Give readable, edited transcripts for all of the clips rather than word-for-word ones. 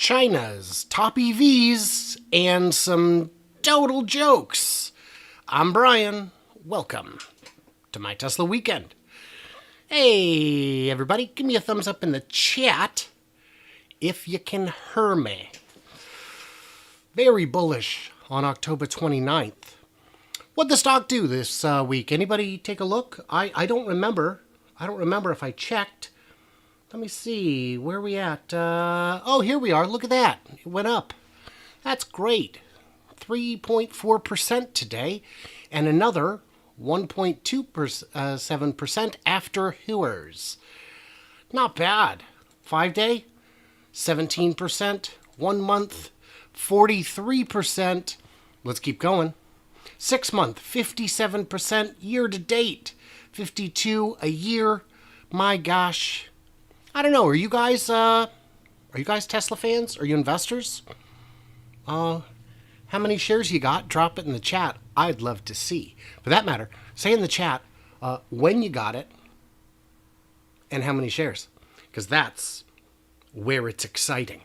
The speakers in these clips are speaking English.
China's top EVs and some total jokes. I'm Brian. Welcome to my Tesla weekend. Hey, everybody, give me a thumbs up in the chat if you can hear me. Very bullish on October 29th. What'd the stock do this week? Anybody take a look? I don't remember. I don't remember if I checked. Let me see. Where are we at? Oh, here we are. Look at that. It went up. That's great. 3.4% today. And another 1.27% after Hewers. Not bad. 5-day, 17%. 1 month, 43%. Let's keep going. 6 month, 57%. Year to date, 52 a year. My gosh. I don't know. Are you guys Tesla fans? Are you investors? How many shares you got? Drop it in the chat. I'd love to see. For that matter, say in the chat when you got it and how many shares. Because that's where it's exciting.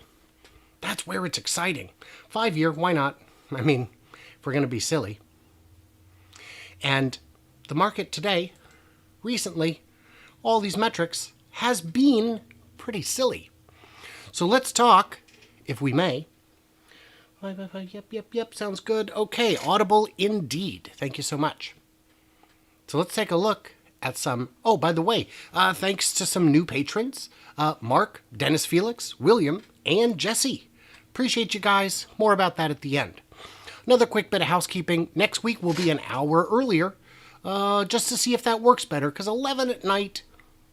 That's where it's exciting. 5 year, why not? I mean, if we're going to be silly. And the market today, recently, all these metrics has been pretty silly. So let's talk, if we may. Yep, sounds good. Okay, audible indeed. Thank you so much. So let's take a look at some, oh, by the way, thanks to some new patrons, Mark, Dennis Felix, William, and Jesse. Appreciate you guys. More about that at the end. Another quick bit of housekeeping. Next week will be an hour earlier, just to see if that works better, because 11 at night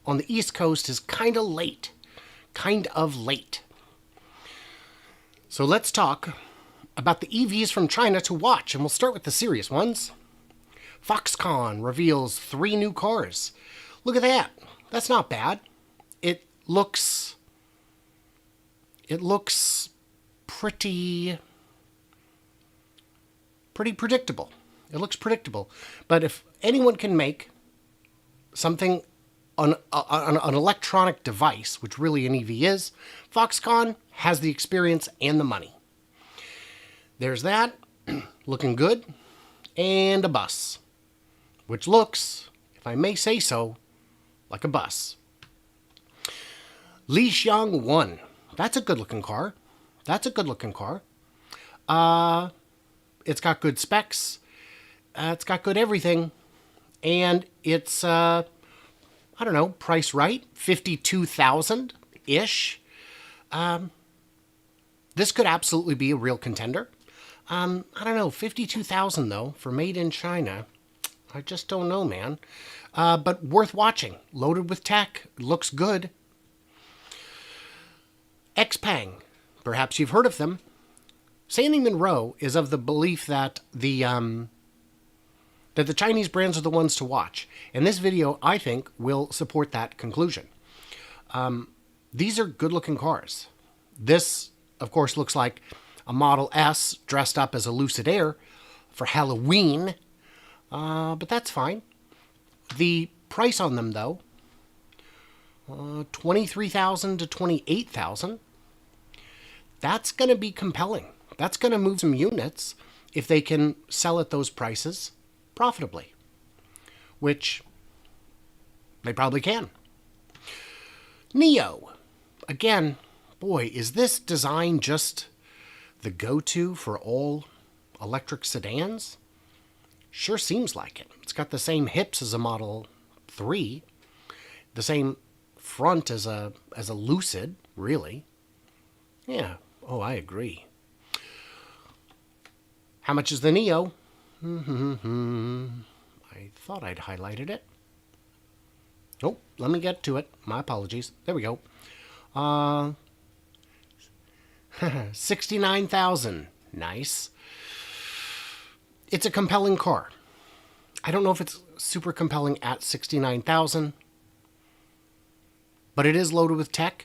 on the East Coast is kind of late. So let's talk about the EVs from China to watch, and we'll start with the serious ones. Foxconn reveals 3 new cars. Look at that. That's not bad. It looks pretty predictable. It looks predictable. But if anyone can make something on an electronic device, which really an EV is, Foxconn has the experience and the money. There's that, looking good, and a bus, which looks, if I may say so, like a bus. Xiang One, that's a good-looking car. It's got good specs, it's got good everything, and it's I don't know, price right, 52,000-ish. This could absolutely be a real contender. I don't know, 52,000 though, for made in China. I just don't know, man. But worth watching. Loaded with tech, looks good. XPeng, perhaps you've heard of them. Sandy Monroe is of the belief that the Chinese brands are the ones to watch. And this video, I think, will support that conclusion. These are good-looking cars. This, of course, looks like a Model S dressed up as a Lucid Air for Halloween. But that's fine. The price on them, though, $23,000 to $28,000. That's going to be compelling. That's going to move some units if they can sell at those prices profitably, which they probably can. Neo. Again, boy, is this design just the go-to for all electric sedans? Sure seems like it. It's got the same hips as a Model 3, the same front as a Lucid, really. Yeah, oh, I agree. How much is the Neo? I thought I'd highlighted it. Oh, let me get to it. My apologies. There we go. 69,000. Nice. It's a compelling car. I don't know if it's super compelling at 69,000, but it is loaded with tech,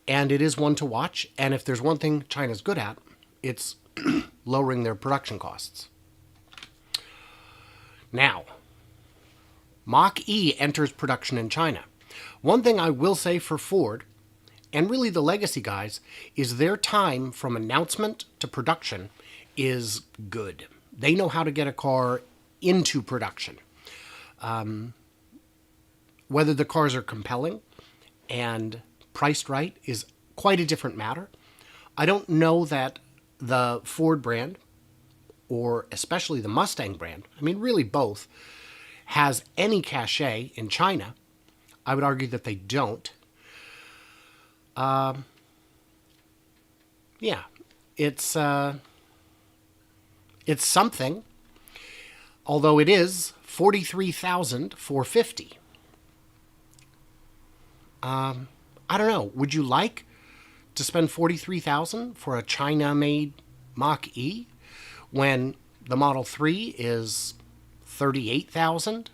and it is one to watch. And if there's one thing China's good at, it's lowering their production costs. Now, Mach-E enters production in China. One thing I will say for Ford and really the legacy guys, is their time from announcement to production is good. They know how to get a car into production. Whether the cars are compelling and priced right is quite a different matter. I don't know that the Ford brand, or especially the Mustang brand, I mean really both, has any cachet in China. I would argue that they don't. Yeah, it's something, although it is $43,450. I don't know. Would you like to spend $43,000 for a China-made Mach-E when the Model 3 is $38,000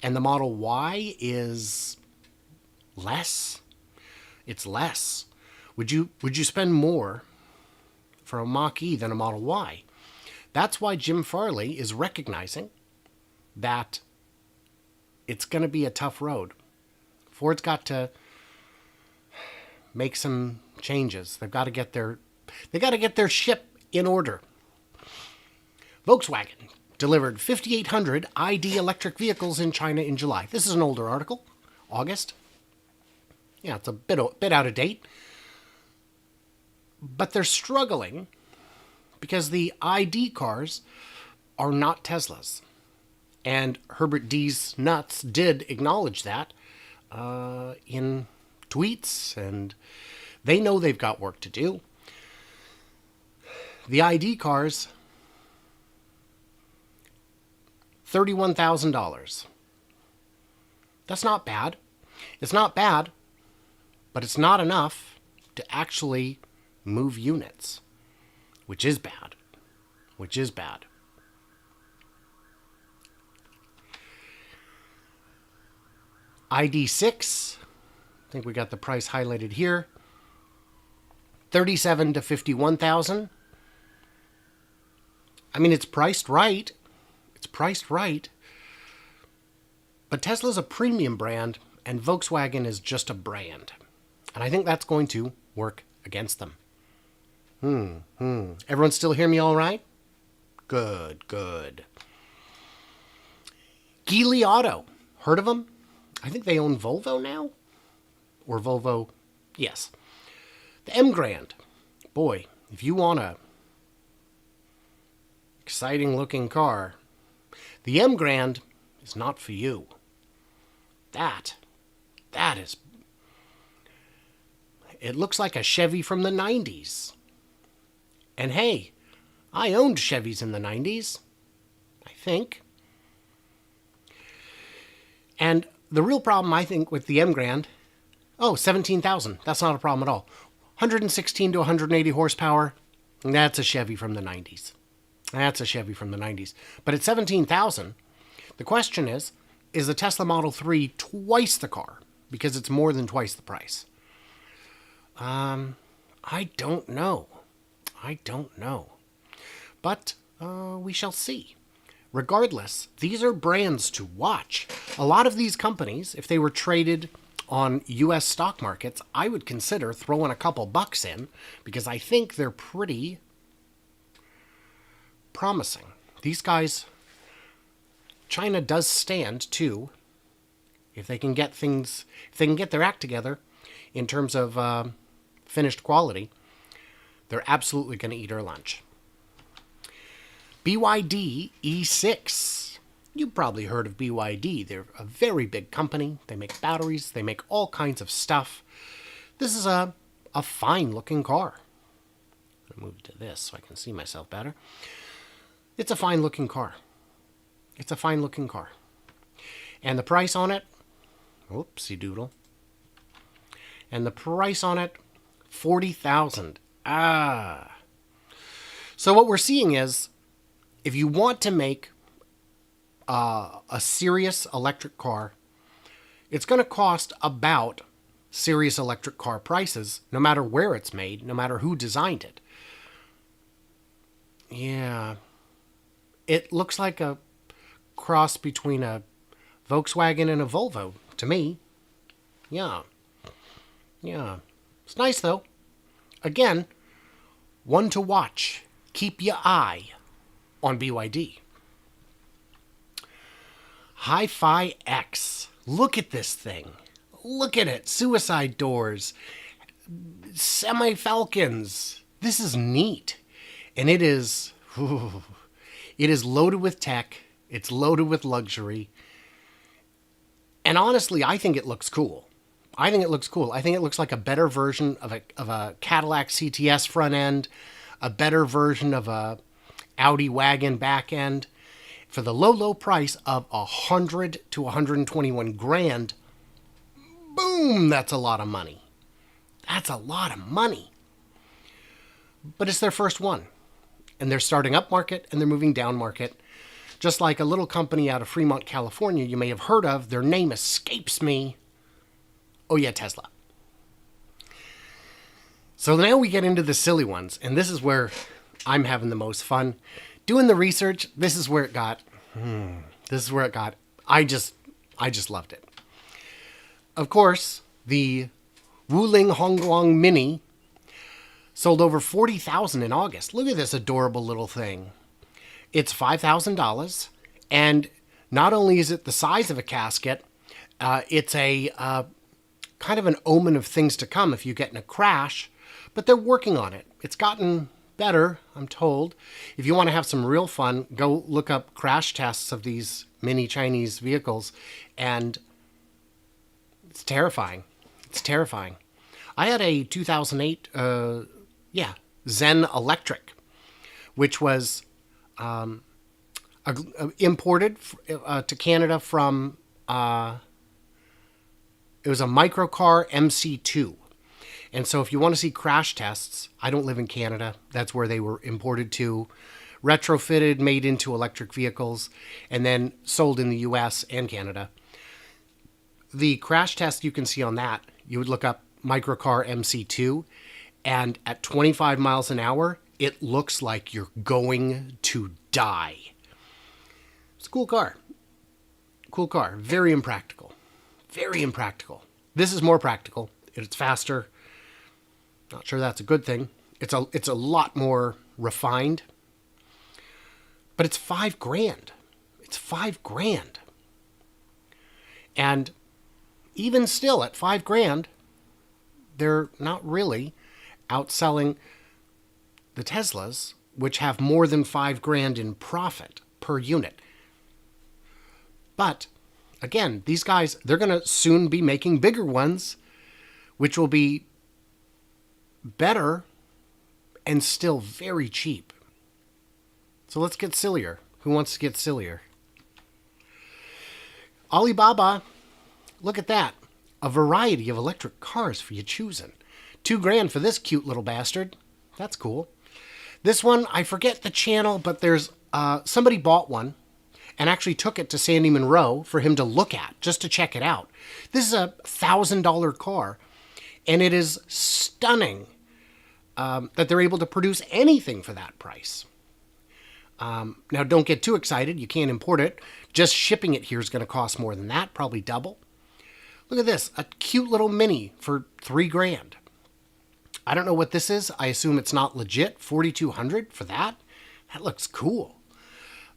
and the Model Y is less? It's less. Would you spend more for a Mach-E than a Model Y? That's why Jim Farley is recognizing that it's going to be a tough road. Ford's got to make some changes. They've got to get their ship in order. Volkswagen delivered 5,800 ID electric vehicles in China in July. This is an older article, August. Yeah, it's a bit out of date. But they're struggling because the ID cars are not Teslas. And Herbert D's nuts did acknowledge that in tweets, and they know they've got work to do. The ID cars, $31,000. That's not bad. It's not bad, but it's not enough to actually move units, which is bad. Which is bad. ID6, I think we got the price highlighted here. $37,000 to $51,000. I mean, it's priced right. It's priced right. But Tesla's a premium brand, and Volkswagen is just a brand. And I think that's going to work against them. Everyone still hear me all right? Good, good. Geely Auto. Heard of them? I think they own Volvo now. Or Volvo, yes. The M Grand. Boy, if you want a exciting looking car, the M Grand is not for you. That is, it looks like a Chevy from the 90s. And hey, I owned Chevys in the 90s, I think. And the real problem, I think, with the M Grand, $17,000. That's not a problem at all. 116 to 180 horsepower, that's a Chevy from the 90s. That's a Chevy from the 90s. But at $17,000, the question is the Tesla Model 3 twice the car? Because it's more than twice the price. I don't know. But we shall see. Regardless, these are brands to watch. A lot of these companies, if they were traded on U.S. stock markets, I would consider throwing a couple bucks in because I think they're pretty promising. These guys, China does stand too, if they can get their act together in terms of finished quality, they're absolutely going to eat our lunch. BYD E6. You've probably heard of BYD. They're a very big company. They make batteries. They make all kinds of stuff. This is a fine-looking car. I'll move to this so I can see myself better. It's a fine-looking car. It's a fine-looking car. And the price on it, oopsie doodle. And the price on it, $40,000. So what we're seeing is, if you want to make a serious electric car, it's going to cost about serious electric car prices, no matter where it's made, no matter who designed it. Yeah. It looks like a cross between a Volkswagen and a Volvo, to me. Yeah. It's nice though. Again, one to watch. Keep your eye on BYD. HiPhi X. Look at this thing. Look at it. Suicide doors. Semi-Falcons. This is neat. And it is loaded with tech. It's loaded with luxury. And honestly, I think it looks cool. I think it looks like a better version of a Cadillac CTS front end, a better version of a Audi wagon back end. For the low price of $100 to $121 grand, boom, that's a lot of money. That's a lot of money. But it's their first one. And they're starting up market and they're moving down market. Just like a little company out of Fremont, California you may have heard of. Their name escapes me. Oh yeah, Tesla. So now we get into the silly ones. And this is where I'm having the most fun. Doing the research, this is where it got. I just loved it. Of course, the Wuling MINI sold over 40,000 in August. Look at this adorable little thing. It's $5,000, and not only is it the size of a casket, it's a kind of an omen of things to come if you get in a crash, but they're working on it. It's gotten better, I'm told. If you want to have some real fun, go look up crash tests of these mini Chinese vehicles, and it's terrifying. It's terrifying. I had a 2008, Zen Electric, which was imported to Canada from, it was a microcar MC2. And so if you want to see crash tests, I don't live in Canada. That's where they were imported to, retrofitted, made into electric vehicles, and then sold in the US and Canada. The crash test you can see on that, you would look up microcar MC2, and at 25 miles an hour, it looks like you're going to die. It's a cool car. Cool car. Very impractical. Very impractical. This is more practical. It's faster. Not sure that's a good thing. It's a lot more refined. But it's $5,000. It's $5,000. And even still at $5,000, they're not really outselling the Teslas, which have more than $5,000 in profit per unit. But again, these guys, they're going to soon be making bigger ones, which will be better and still very cheap. So let's get sillier. Who wants to get sillier? Alibaba, look at that. A variety of electric cars for you choosing. $2,000 for this cute little bastard. That's cool. This one, I forget the channel, but there's somebody bought one and actually took it to Sandy Munro for him to look at, just to check it out. This is a $1,000 car, and it is stunning that they're able to produce anything for that price. Now, don't get too excited. You can't import it. Just shipping it here is going to cost more than that, probably double. Look at this, a cute little Mini for $3,000. I don't know what this is. I assume it's not legit. $4,200 for that? That looks cool.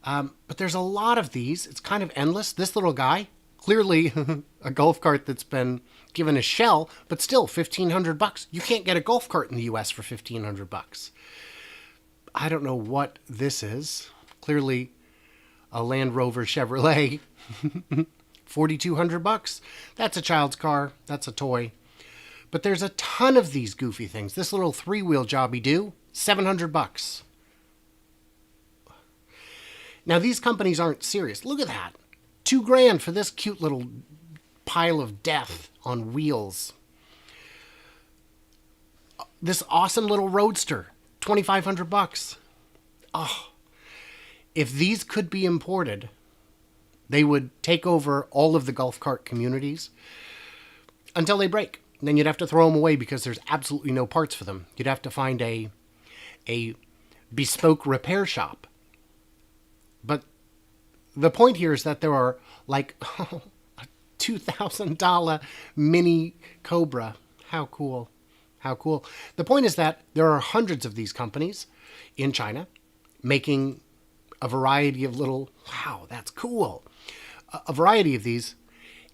But there's a lot of these. It's kind of endless. This little guy, clearly a golf cart that's been given a shell, but still $1,500. You can't get a golf cart in the US for $1,500. I don't know what this is. Clearly a Land Rover Chevrolet. $4,200. That's a child's car. That's a toy. But there's a ton of these goofy things. This little three-wheel jobby-do, $700. Now, these companies aren't serious. Look at that. $2,000 for this cute little pile of death on wheels. This awesome little roadster, $2,500. Oh, if these could be imported, they would take over all of the golf cart communities until they break. And then you'd have to throw them away because there's absolutely no parts for them. You'd have to find a bespoke repair shop. But the point here is that there are like a $2,000 mini Cobra. How cool. How cool. The point is that there are hundreds of these companies in China making a variety of little, wow, that's cool. A variety of these.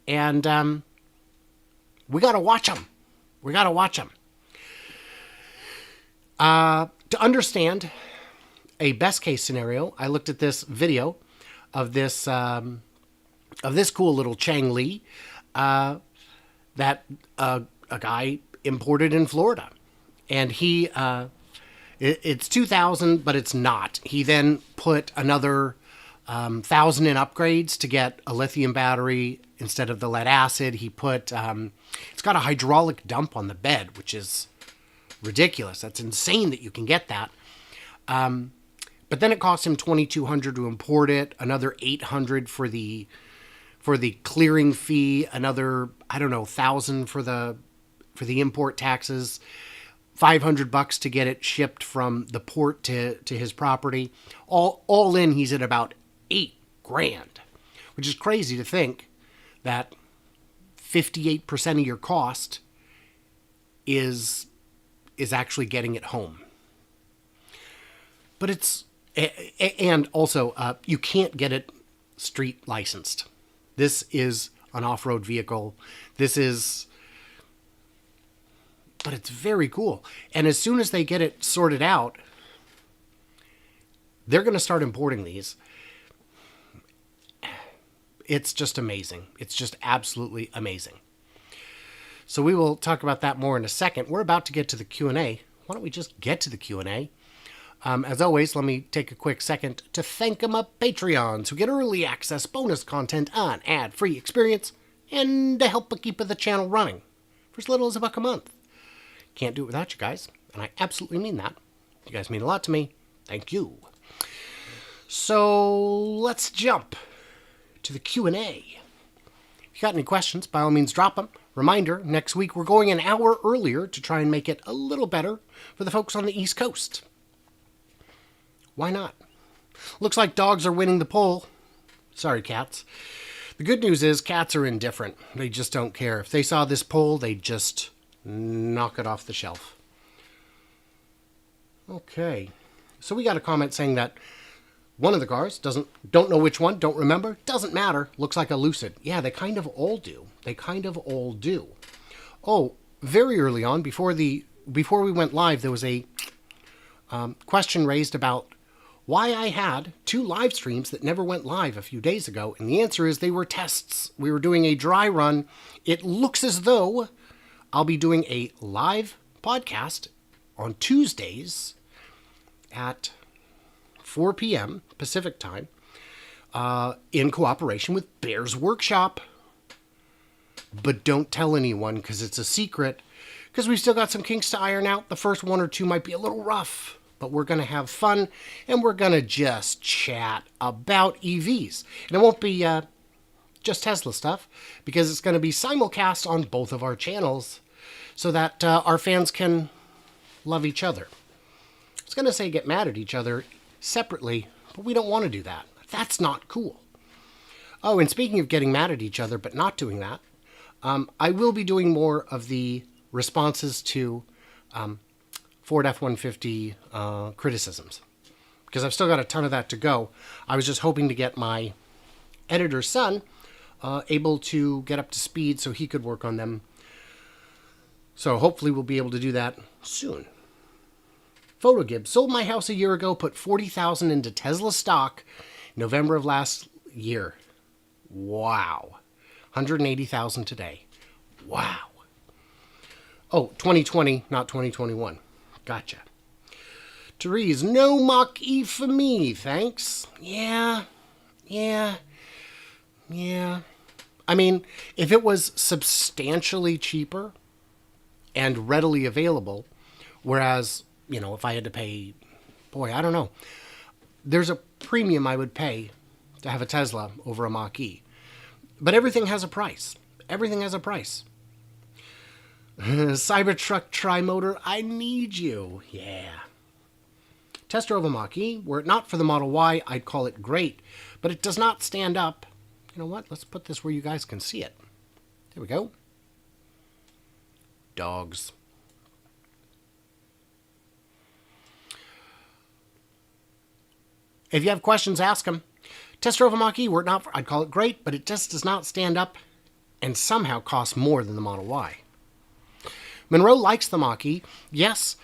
And we got to watch them. We got to watch them. To understand a best case scenario, I looked at this video of this cool little Chang Li that a guy imported in Florida, and it's 2,000, but it's not. He then put another 1,000 in upgrades to get a lithium battery instead of the lead acid. He put it's got a hydraulic dump on the bed, which is ridiculous. That's insane that you can get that. But then it cost him $2,200 to import it, another $800 for the clearing fee, another, I don't know, $1,000 for the import taxes, $500 to get it shipped from the port to his property. All in, he's at about $8,000, which is crazy to think that 58% of your cost is actually getting it home. But and also, you can't get it street licensed. This is an off-road vehicle. But it's very cool. And as soon as they get it sorted out, they're going to start importing these. It's just amazing. It's just absolutely amazing. So we will talk about that more in a second. We're about to get to the Q&A. Why don't we just get to the Q&A? As always, let me take a quick second to thank my Patreons who get early access, bonus content, an ad-free experience, and to help keep the channel running for as little as $1 a month. Can't do it without you guys, and I absolutely mean that. You guys mean a lot to me. Thank you. So let's jump to the Q&A. If you got any questions, by all means drop them. Reminder, next week we're going an hour earlier to try and make it a little better for the folks on the East Coast. Why not? Looks like dogs are winning the poll. Sorry, cats. The good news is cats are indifferent. They just don't care. If they saw this poll, they'd just knock it off the shelf. Okay. So we got a comment saying that one of the cars don't know which one, don't remember, doesn't matter, looks like a Lucid. Yeah, they kind of all do. They kind of all do. Oh, very early on, before we went live, there was a question raised about why I had 2 live streams that never went live a few days ago, and the answer is they were tests. We were doing a dry run. It looks as though I'll be doing a live podcast on Tuesdays at 4 p.m. Pacific time in cooperation with Bear's Workshop. But don't tell anyone because it's a secret, because we've still got some kinks to iron out. The first 1 or 2 might be a little rough, but we're going to have fun, and we're going to just chat about EVs. And it won't be just Tesla stuff, because it's going to be simulcast on both of our channels so that our fans can love each other. I was going to say get mad at each other separately, but we don't want to do that. That's not cool. Oh, and speaking of getting mad at each other but not doing that, I will be doing more of the responses to Ford F-150 criticisms, because I've still got a ton of that to go. I was just hoping to get my editor's son able to get up to speed so he could work on them. So hopefully we'll be able to do that soon. PhotoGib, sold my house a year ago, put $40,000 into Tesla stock November of last year. Wow. $180,000 today. Wow. Oh, 2020, not 2021. Gotcha. Therese, no Mach-E for me, thanks. Yeah. I mean, if it was substantially cheaper and readily available, whereas, if I had to pay, I don't know. There's a premium I would pay to have a Tesla over a Mach-E. But everything has a price. Everything has a price. Cybertruck Tri-Motor, I need you. Yeah. Test drove a Mach-E. Were it not for the Model Y, I'd call it great. But it does not stand up. You know what? Let's put this where you guys can see it. There we go. Dogs. If you have questions, ask them. Test drove a Mach-E, I'd call it great, but it just does not stand up and somehow costs more than the Model Y. Monroe likes the Mach-E, yes,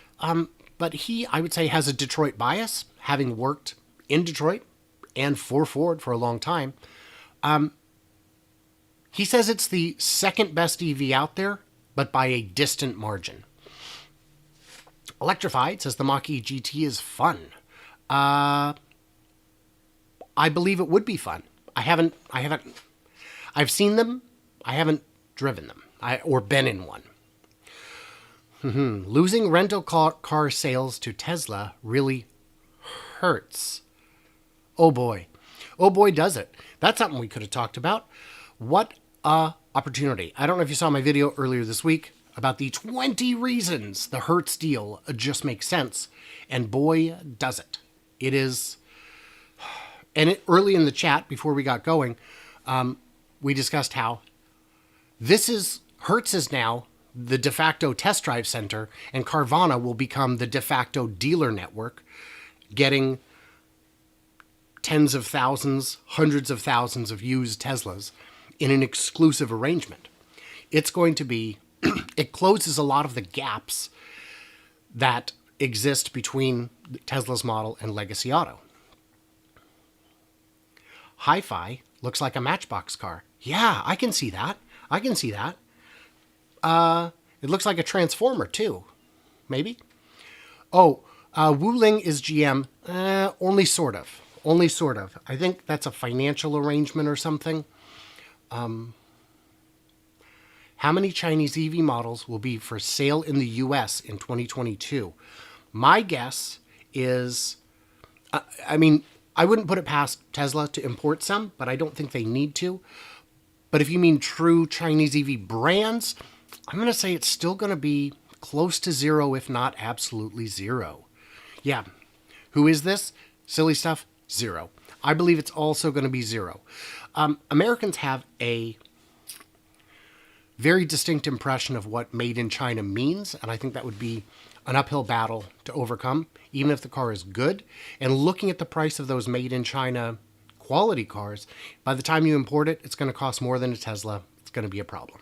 but he, I would say, has a Detroit bias, having worked in Detroit and for Ford for a long time. He says it's the second best EV out there, but by a distant margin. Electrified says the Mach-E GT is fun. I believe it would be fun. I've seen them. I haven't driven them or been in one. Losing rental car sales to Tesla really hurts. Oh boy. Oh boy, does it. That's something we could have talked about. What a opportunity. I don't know if you saw my video earlier this week about the 20 reasons the Hertz deal just makes sense. And boy, does it. It is... And early in the chat, before we got going, we discussed how Hertz is now the de facto test drive center, and Carvana will become the de facto dealer network, getting tens of thousands, hundreds of thousands of used Teslas in an exclusive arrangement. It's going to be, it closes a lot of the gaps that exist between Tesla's model and legacy auto. HiPhi looks like a Matchbox car. Yeah, I can see that. I can see that. It looks like a Transformer, too. Maybe? Oh, Wuling is GM. Only sort of. Only sort of. I think that's a financial arrangement or something. How many Chinese EV models will be for sale in the U.S. in 2022? My guess is... I wouldn't put it past Tesla to import some, but I don't think they need to. But if you mean true Chinese EV brands, I'm going to say it's still going to be close to zero, if not absolutely zero. Yeah. Who is this? Silly stuff? Zero. I believe it's also going to be zero. Americans have a very distinct impression of what made in China means, and I think that would be an uphill battle to overcome, even if the car is good. And looking at the price of those made in China quality cars, by the time you import it, it's going to cost more than a Tesla. It's going to be a problem.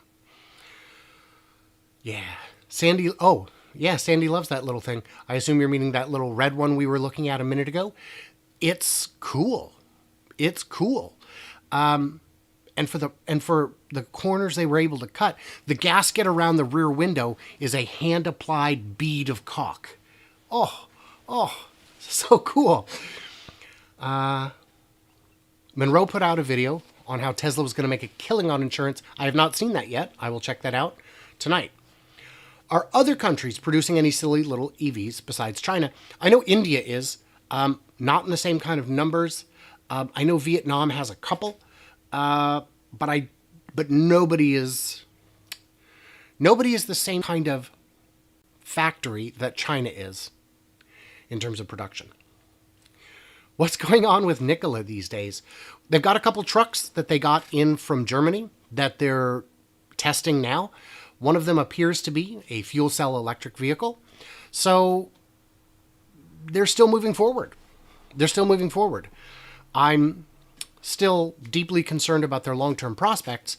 Yeah. Sandy loves that little thing. I assume you're meaning that little red one we were looking at a minute ago. It's cool. It's cool. And for the corners they were able to cut, the gasket around the rear window is a hand-applied bead of caulk. Oh, so cool. Monroe put out a video on how Tesla was going to make a killing on insurance. I have not seen that yet. I will check that out tonight. Are other countries producing any silly little EVs besides China? I know India is, not in the same kind of numbers. I know Vietnam has a couple. But nobody is the same kind of factory that China is in terms of production. What's going on with Nikola these days? They've got a couple trucks that they got in from Germany that they're testing now. One of them appears to be a fuel cell electric vehicle. So they're still moving forward. I'm still deeply concerned about their long-term prospects,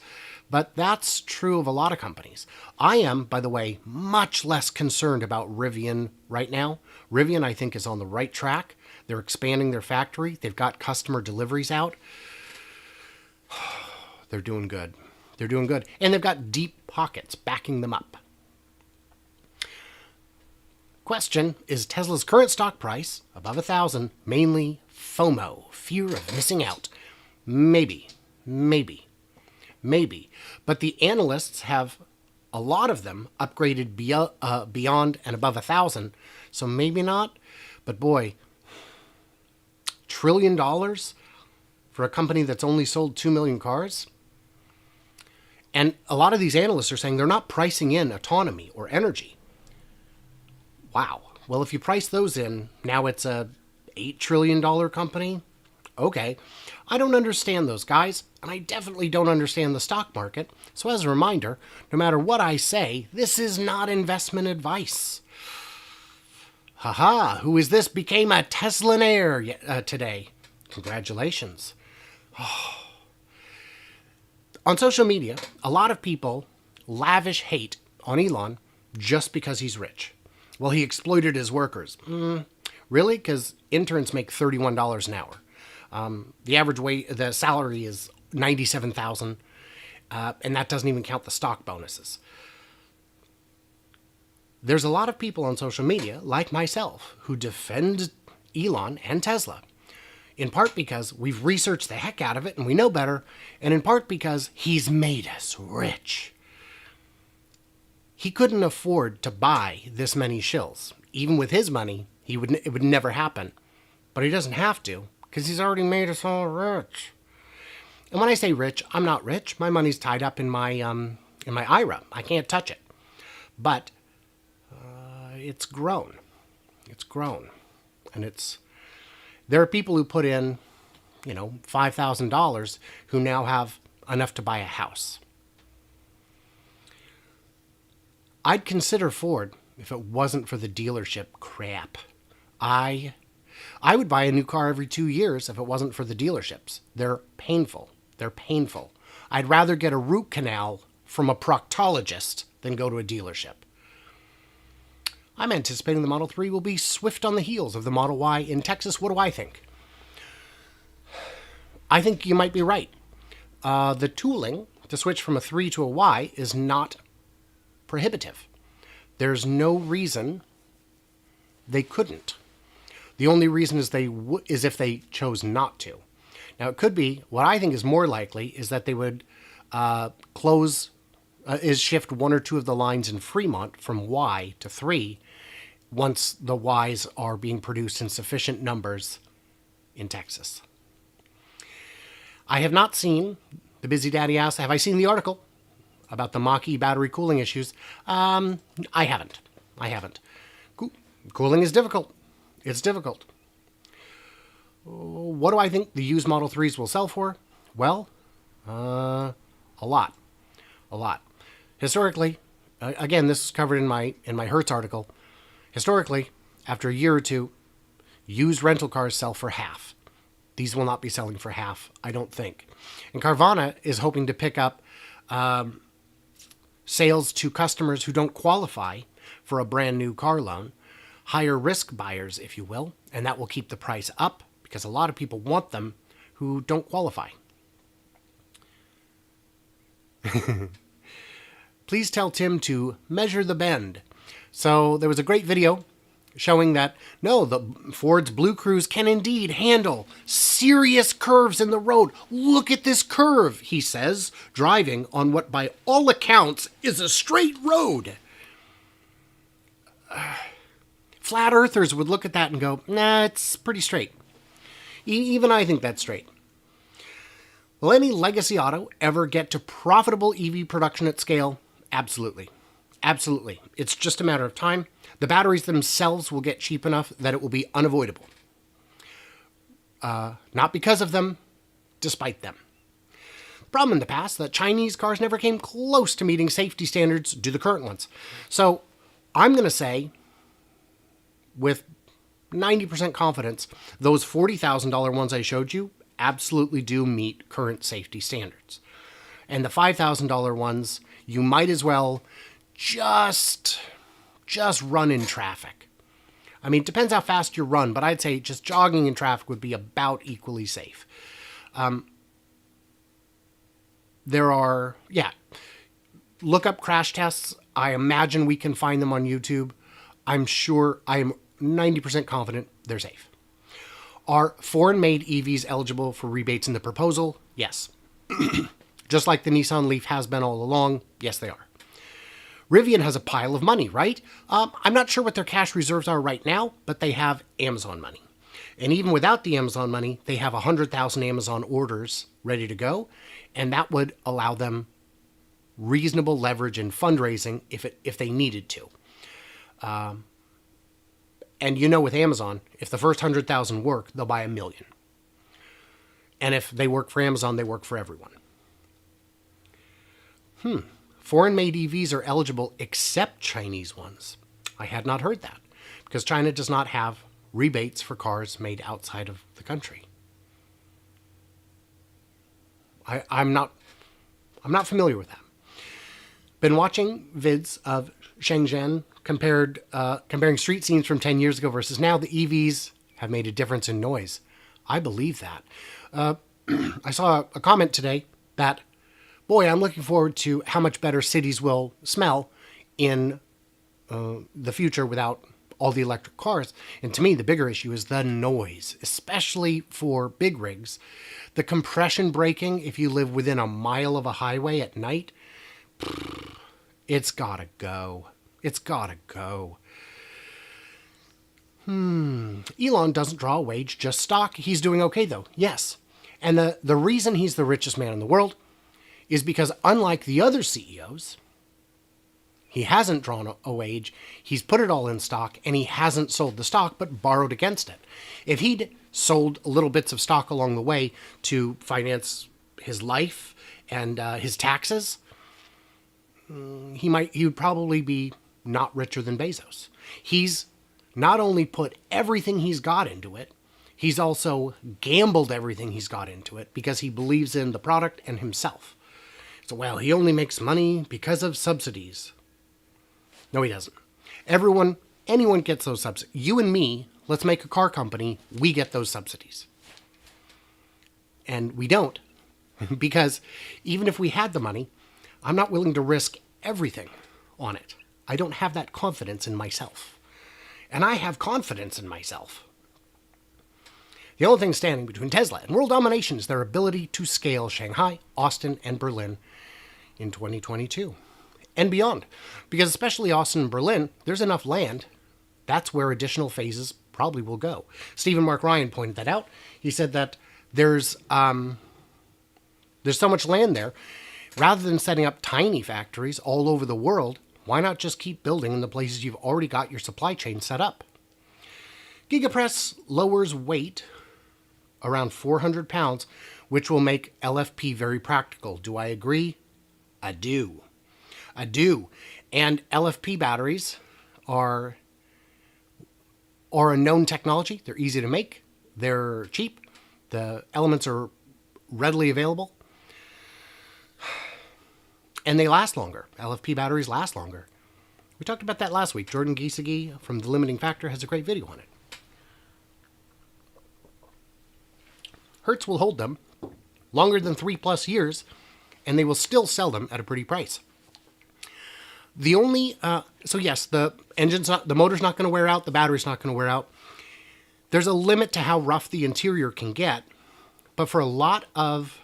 but that's true of a lot of companies. I am, by the way, much less concerned about Rivian right now. Rivian, I think, is on the right track. They're expanding their factory. They've got customer deliveries out. They're doing good. And they've got deep pockets backing them up. Question, is Tesla's current stock price, above 1,000, mainly FOMO, fear of missing out? Maybe. But the analysts have, a lot of them, upgraded beyond and above 1,000, so maybe not. But boy, $1 trillion for a company that's only sold 2 million cars? And a lot of these analysts are saying they're not pricing in autonomy or energy. Wow. Well, if you price those in, now it's a $8 trillion company? Okay. I don't understand those guys, and I definitely don't understand the stock market. So as a reminder, no matter what I say, this is not investment advice. Haha, who is this became a Teslainaire today? Congratulations. On social media, a lot of people lavish hate on Elon just because he's rich. Well, he exploited his workers. Really? Because interns make $31 an hour. The salary is $97,000, and that doesn't even count the stock bonuses. There's a lot of people on social media, like myself, who defend Elon and Tesla, in part because we've researched the heck out of it and we know better, and in part because he's made us rich. He couldn't afford to buy this many shills. Even with his money, it would never happen. But he doesn't have to, because he's already made us all rich. And when I say rich, I'm not rich. My money's tied up in my IRA. I can't touch it. But it's grown. It's grown. And there are people who put in, $5,000 who now have enough to buy a house. I'd consider Ford if it wasn't for the dealership crap. I would buy a new car every 2 years if it wasn't for the dealerships. They're painful. They're painful. I'd rather get a root canal from a proctologist than go to a dealership. I'm anticipating the Model 3 will be swift on the heels of the Model Y in Texas. What do I think? I think you might be right. The tooling to switch from a 3 to a Y is not prohibitive. There's no reason they couldn't. The only reason is if they chose not to. Now, it could be, what I think is more likely is that they would shift one or two of the lines in Fremont from Y to 3 once the Ys are being produced in sufficient numbers in Texas. I have not seen, the Busy Daddy asked, have I seen the article about the Mach-E battery cooling issues? I haven't. Cooling is difficult. It's difficult. What do I think the used Model 3s will sell for? Well, a lot. Historically, again, this is covered in my Hertz article. Historically, after a year or two, used rental cars sell for half. These will not be selling for half, I don't think. And Carvana is hoping to pick up sales to customers who don't qualify for a brand new car loan, higher risk buyers, if you will, and that will keep the price up because a lot of people want them who don't qualify. Please tell Tim to measure the bend. So there was a great video showing that, no, the Ford's Blue Cruise can indeed handle serious curves in the road. Look at this curve, he says, driving on what by all accounts is a straight road. Flat earthers would look at that and go, nah, it's pretty straight. Even I think that's straight. Will any legacy auto ever get to profitable EV production at scale? Absolutely. Absolutely. It's just a matter of time. The batteries themselves will get cheap enough that it will be unavoidable. Not because of them, despite them. Problem in the past that Chinese cars never came close to meeting safety standards do the current ones. So I'm going to say, with 90% confidence, those $40,000 ones I showed you absolutely do meet current safety standards. And the $5,000 ones, you might as well just run in traffic. I mean, it depends how fast you run, but I'd say just jogging in traffic would be about equally safe. Look up crash tests. I imagine we can find them on YouTube. I am 90% confident they're safe. Are foreign-made EVs eligible for rebates in the proposal? Yes. Just like the Nissan Leaf has been all along, yes, they are. Rivian has a pile of money, right? I'm not sure what their cash reserves are right now, but they have Amazon money. And even without the Amazon money, they have 100,000 Amazon orders ready to go, and that would allow them reasonable leverage in fundraising if they needed to. And with Amazon, if the first 100,000 work, they'll buy 1 million. And if they work for Amazon, they work for everyone. Foreign-made EVs are eligible except Chinese ones. I had not heard that, because China does not have rebates for cars made outside of the country. I'm not familiar with that. Been watching vids of Shenzhen comparing street scenes from 10 years ago versus now. The EVs have made a difference in noise. I believe that. I saw a comment today that, boy, I'm looking forward to how much better cities will smell in the future without all the electric cars. And to me, the bigger issue is the noise, especially for big rigs. The compression braking, if you live within a mile of a highway at night, it's gotta go. It's gotta go. Elon doesn't draw a wage, just stock. He's doing okay, though. Yes. And the reason he's the richest man in the world is because, unlike the other CEOs, he hasn't drawn a wage. He's put it all in stock, and he hasn't sold the stock, but borrowed against it. If he'd sold little bits of stock along the way to finance his life and his taxes, he would probably be not richer than Bezos. He's not only put everything he's got into it, he's also gambled everything he's got into it because he believes in the product and himself. So, well, he only makes money because of subsidies. No, he doesn't. Anyone gets those subsidies. You and me, let's make a car company, we get those subsidies. And we don't, because even if we had the money, I'm not willing to risk everything on it. I don't have that confidence in myself. And I have confidence in myself. The only thing standing between Tesla and world domination is their ability to scale Shanghai, Austin, and Berlin in 2022 and beyond. Because especially Austin and Berlin, there's enough land. That's where additional phases probably will go. Stephen Mark Ryan pointed that out. He said that there's so much land there. Rather than setting up tiny factories all over the world, why not just keep building in the places you've already got your supply chain set up? Gigapress lowers weight around 400 pounds, which will make LFP very practical. Do I agree? I do. And LFP batteries are a known technology. They're easy to make. They're cheap. The elements are readily available. And they last longer. LFP batteries last longer. We talked about that last week. Jordan Giesecke from The Limiting Factor has a great video on it. Hertz will hold them longer than 3+ years, and they will still sell them at a pretty price. The only, so yes, the motor's not going to wear out, the battery's not going to wear out. There's a limit to how rough the interior can get, but for a lot of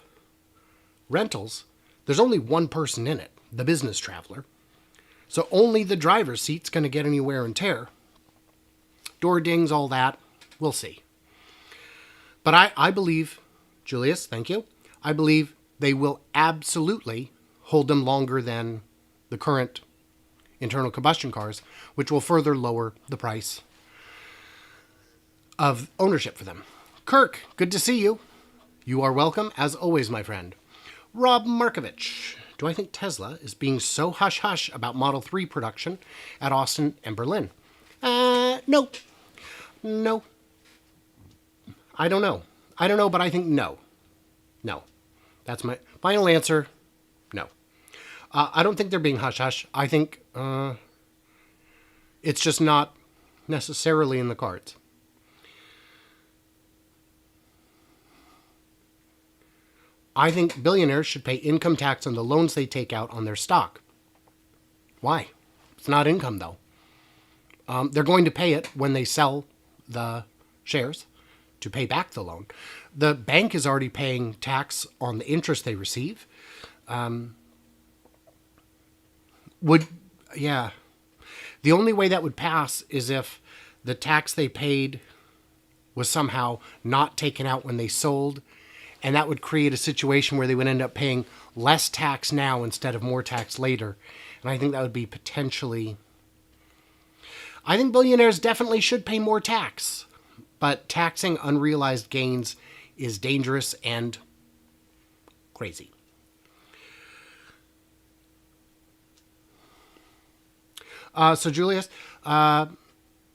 rentals, there's only one person in it, the business traveler. So only the driver's seat's going to get any wear and tear. Door dings, all that, we'll see. But I believe, Julius, thank you, I believe they will absolutely hold them longer than the current internal combustion cars, which will further lower the price of ownership for them. Kirk, good to see you. You are welcome, as always, my friend. Rob Markovich, do I think Tesla is being so hush-hush about Model 3 production at Austin and Berlin? No. No. I don't know. But I think no. No. That's my final answer. No. I don't think they're being hush-hush. I think it's just not necessarily in the cards. I think billionaires should pay income tax on the loans they take out on their stock. Why? It's not income, though. They're going to pay it when they sell the shares to pay back the loan. The bank is already paying tax on the interest they receive. The only way that would pass is if the tax they paid was somehow not taken out when they sold, and that would create a situation where they would end up paying less tax now instead of more tax later. And I think that would be potentially... I think billionaires definitely should pay more tax, but taxing unrealized gains is dangerous and crazy. So Julius,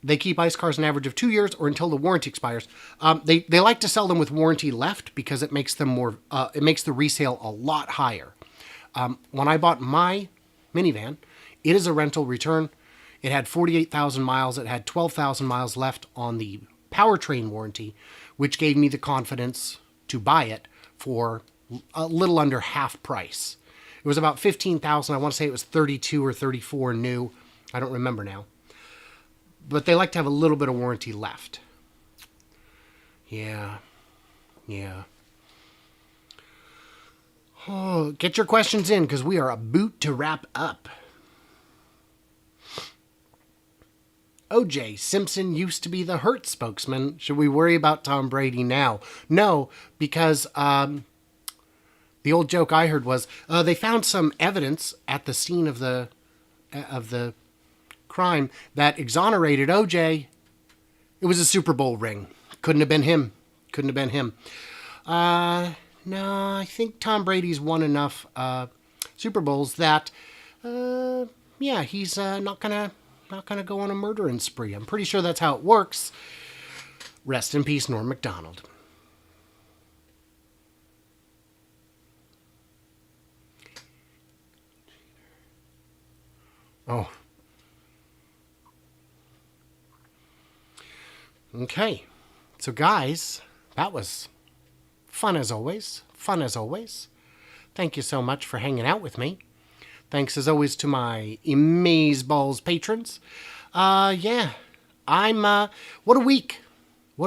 They keep ICE cars an average of 2 years or until the warranty expires. They like to sell them with warranty left because it makes them more. It makes the resale a lot higher. When I bought my minivan, it is a rental return. It had 48,000 miles. It had 12,000 miles left on the powertrain warranty, which gave me the confidence to buy it for a little under half price. It was about 15,000. I want to say it was 32 or 34 new. I don't remember now. But they like to have a little bit of warranty left. Yeah. Oh, get your questions in because we are about to wrap up. O.J. Simpson used to be the Hertz spokesman. Should we worry about Tom Brady now? No, because the old joke I heard was they found some evidence at the scene of the crime that exonerated O.J. It was a Super Bowl ring. Couldn't have been him. No, I think Tom Brady's won enough Super Bowls that, he's not gonna go on a murdering spree. I'm pretty sure that's how it works. Rest in peace, Norm Macdonald. Oh. Okay. So guys, that was fun as always. Thank you so much for hanging out with me. Thanks as always to my Amazeballs patrons. What a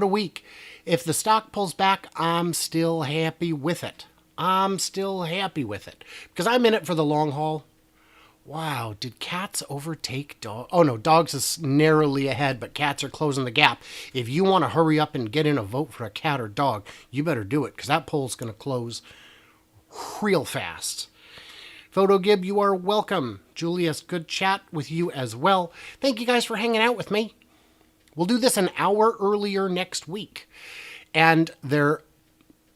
week. If the stock pulls back, I'm still happy with it. Because I'm in it for the long haul. Wow, did cats overtake dogs? Oh no, dogs is narrowly ahead, but cats are closing the gap. If you want to hurry up and get in a vote for a cat or dog, you better do it, because that poll's going to close real fast. PhotoGib, you are welcome. Julius, good chat with you as well. Thank you guys for hanging out with me. We'll do this an hour earlier next week. And there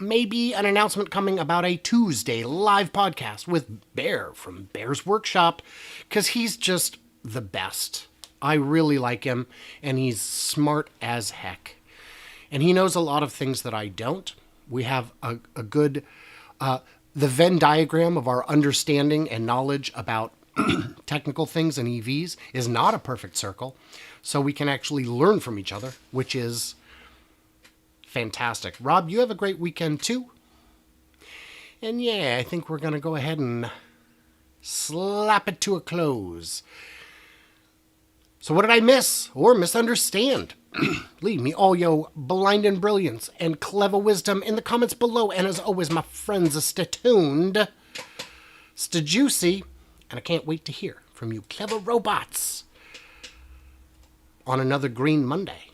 may be an announcement coming about a Tuesday live podcast with Bear from Bear's Workshop, because he's just the best. I really like him, and he's smart as heck. And he knows a lot of things that I don't. We have a good... the Venn diagram of our understanding and knowledge about technical things and EVs is not a perfect circle, so we can actually learn from each other, which is fantastic. Rob, you have a great weekend too. And yeah, I think we're going to go ahead and slap it to a close. So what did I miss or misunderstand? Leave me all your blinding brilliance and clever wisdom in the comments below. And as always, my friends, stay tuned, stay juicy, and I can't wait to hear from you clever robots on another Green Monday.